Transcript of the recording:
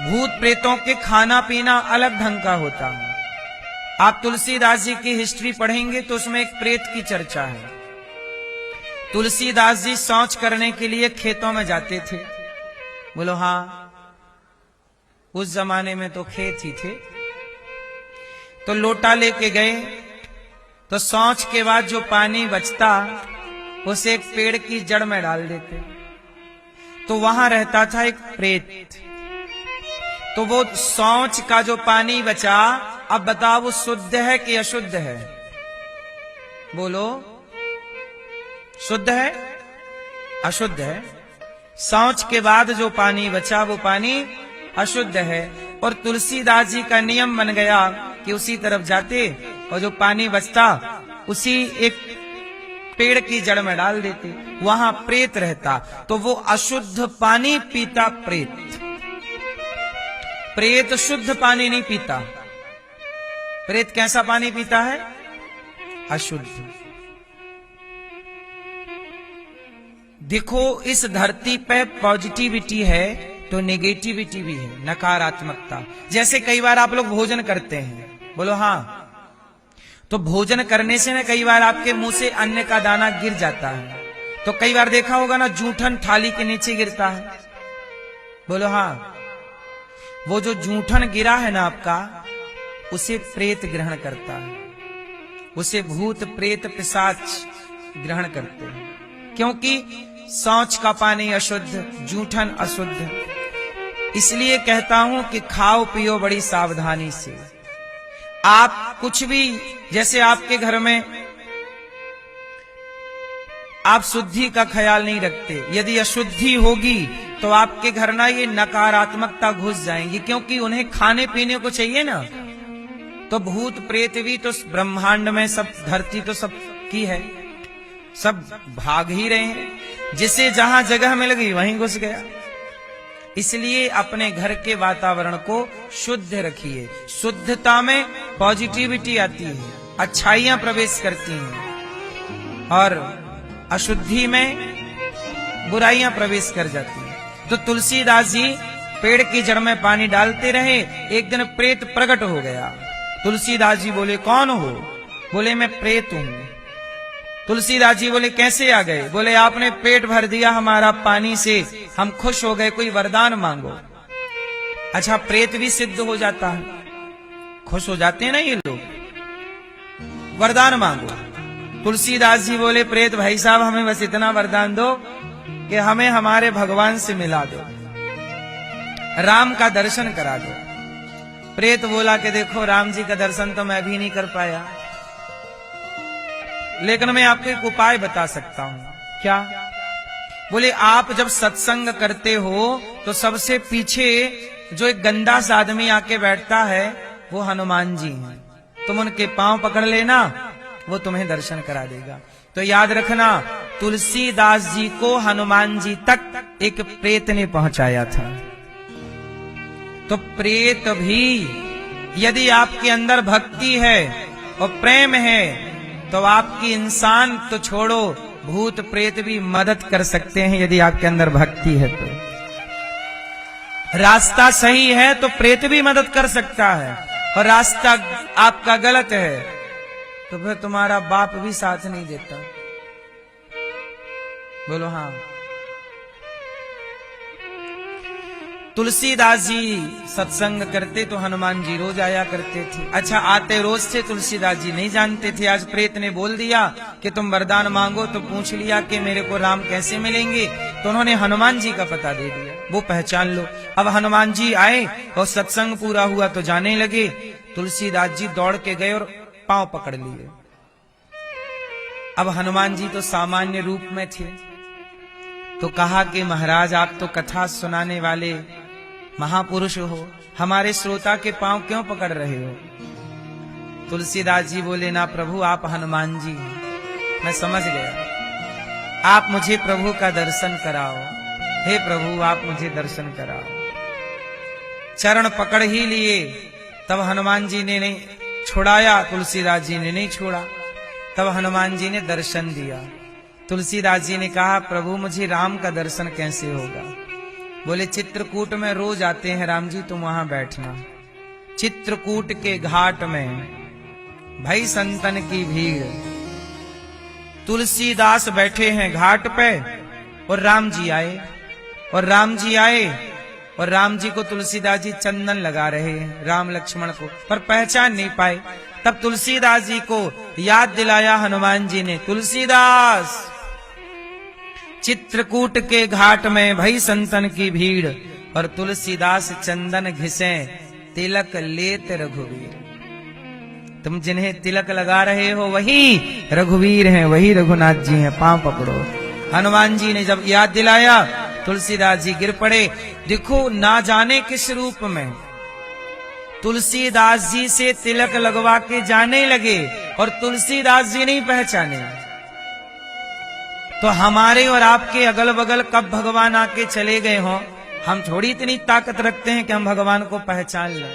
भूत प्रेतों के खाना पीना अलग ढंग का होता है। आप तुलसीदास जी की हिस्ट्री पढ़ेंगे तो उसमें एक प्रेत की चर्चा है। तुलसीदास जी शौच करने के लिए खेतों में जाते थे। बोलो हाँ, उस जमाने में तो खेत ही थे। तो लोटा लेके गए तो शौच के बाद जो पानी बचता उसे एक पेड़ की जड़ में डाल देते। तो वहां रहता था एक प्रेत। तो वो शौच का जो पानी बचा, अब बताओ वो शुद्ध है कि अशुद्ध है? बोलो, शुद्ध है अशुद्ध है? शौच के बाद जो पानी बचा वो पानी अशुद्ध है। और तुलसीदास जी का नियम बन गया कि उसी तरफ जाते और जो पानी बचता उसी एक पेड़ की जड़ में डाल देते। वहां प्रेत रहता तो वो अशुद्ध पानी पीता प्रेत। प्रेत शुद्ध पानी नहीं पीता। प्रेत कैसा पानी पीता है? अशुद्ध। देखो, इस धरती पे पॉजिटिविटी है तो नेगेटिविटी भी है, नकारात्मकता। जैसे कई बार आप लोग भोजन करते हैं, बोलो हाँ, तो भोजन करने से ना कई बार आपके मुंह से अन्न का दाना गिर जाता है। तो कई बार देखा होगा ना, जूठन थाली के नीचे गिरता है। बोलो हाँ, वो जो जूठन गिरा है ना आपका, उसे प्रेत ग्रहण करता है, उसे भूत प्रेत पिशाच ग्रहण करते हैं। क्योंकि शौच का पानी अशुद्ध, जूठन अशुद्ध। इसलिए कहता हूं कि खाओ पियो बड़ी सावधानी से। आप कुछ भी, जैसे आपके घर में आप शुद्धि का ख्याल नहीं रखते, यदि अशुद्धि होगी तो आपके घर ना ये नकारात्मकता घुस जाएंगी, क्योंकि उन्हें खाने पीने को चाहिए ना। तो भूत प्रेत भी तो ब्रह्मांड में सब, धरती तो सब की है, सब भाग ही रहे हैं। जिसे जहां जगह मिल गई वहीं घुस गया। इसलिए अपने घर के वातावरण को शुद्ध रखिए। शुद्धता में पॉजिटिविटी आती है, अच्छाइयां प्रवेश करती हैं, और अशुद्धि में बुराइयां प्रवेश कर जाती हैं। तो तुलसीदास जी पेड़ की जड़ में पानी डालते रहे। एक दिन प्रेत प्रकट हो गया। तुलसीदास जी बोले, कौन हो? बोले, मैं प्रेत हूं। तुलसीदास जी बोले, कैसे आ गए? बोले, आपने पेट भर दिया हमारा पानी से, हम खुश हो गए, कोई वरदान मांगो। अच्छा, प्रेत भी सिद्ध हो जाता है, खुश हो जाते हैं ना ये लोग, वरदान मांगो। तुलसीदास जी बोले, प्रेत भाई साहब, हमें बस इतना वरदान दो कि हमें हमारे भगवान से मिला दो, राम का दर्शन करा दो। प्रेत बोला कि देखो, राम जी का दर्शन तो मैं भी नहीं कर पाया, लेकिन मैं आपको एक उपाय बता सकता हूं। क्या? बोले, आप जब सत्संग करते हो तो सबसे पीछे जो एक गंदा सा आदमी आके बैठता है वो हनुमान जी हैं। तुम उनके पांव पकड़ लेना, वो तुम्हें दर्शन करा देगा। तो याद रखना, तुलसीदास जी को हनुमान जी तक एक प्रेत ने पहुंचाया था। तो प्रेत भी, यदि आपके अंदर भक्ति है और प्रेम है, तो आपकी इंसान तो छोड़ो, भूत प्रेत भी मदद कर सकते हैं यदि आपके अंदर भक्ति है तो। रास्ता सही है तो प्रेत भी मदद कर सकता है, और रास्ता आपका गलत है तो फिर तुम्हारा बाप भी साथ नहीं देता। बोलो हाँ। तुलसीदास जी सत्संग करते तो हनुमान जी रोज आया करते थे। अच्छा, आते रोज थे, तुलसीदास जी नहीं जानते थे। आज प्रेत ने बोल दिया कि तुम वरदान मांगो, तो पूछ लिया कि मेरे को राम कैसे मिलेंगे, तो उन्होंने हनुमान जी का पता दे दिया, वो पहचान लो। अब हनुमान जी आए और सत्संग पूरा हुआ तो जाने लगे। तुलसीदास जी दौड़ के गए और पांव पकड़ लिए। अब हनुमान जी तो सामान्य रूप में थे, तो कहा कि महाराज, आप तो कथा सुनाने वाले महापुरुष हो, हमारे श्रोता के पांव क्यों पकड़ रहे हो? तुलसीदास जी बोले, ना प्रभु, आप हनुमान जी हैं, मैं समझ गया, आप मुझे प्रभु का दर्शन कराओ। हे प्रभु, आप मुझे दर्शन कराओ। चरण पकड़ ही लिए, तब हनुमान जी ने नहीं छुड़ाया, तुलसीदास जी ने नहीं छोड़ा। तब हनुमान जी ने दर्शन दिया। तुलसीदास जी ने कहा, प्रभु मुझे राम का दर्शन कैसे होगा? बोले चित्रकूट में रोज आते हैं राम जी, तुम वहां बैठना। चित्रकूट के घाट में भाई संतन की भीड़, तुलसीदास बैठे हैं घाट पे और राम जी आए, और राम जी आए और राम जी को तुलसीदास जी चंदन लगा रहे हैं राम लक्ष्मण को, पर पहचान नहीं पाए। तब तुलसीदास जी को याद दिलाया हनुमान जी ने, तुलसीदास चित्रकूट के घाट में भई संतन की भीड़, और तुलसीदास चंदन घिसे तिलक लेत रघुवीर। तुम जिन्हें तिलक लगा रहे हो वही रघुवीर हैं, वही रघुनाथ जी हैं, पांव पकड़ो। हनुमान जी ने जब याद दिलाया, तुलसीदास जी गिर पड़े। देखो ना जाने किस रूप में तुलसीदास जी से तिलक लगवा के जाने लगे और तुलसीदास जी नहीं पहचाने। तो हमारे और आपके अगल बगल कब भगवान आके चले गए हों, हम थोड़ी इतनी ताकत रखते हैं कि हम भगवान को पहचान लें।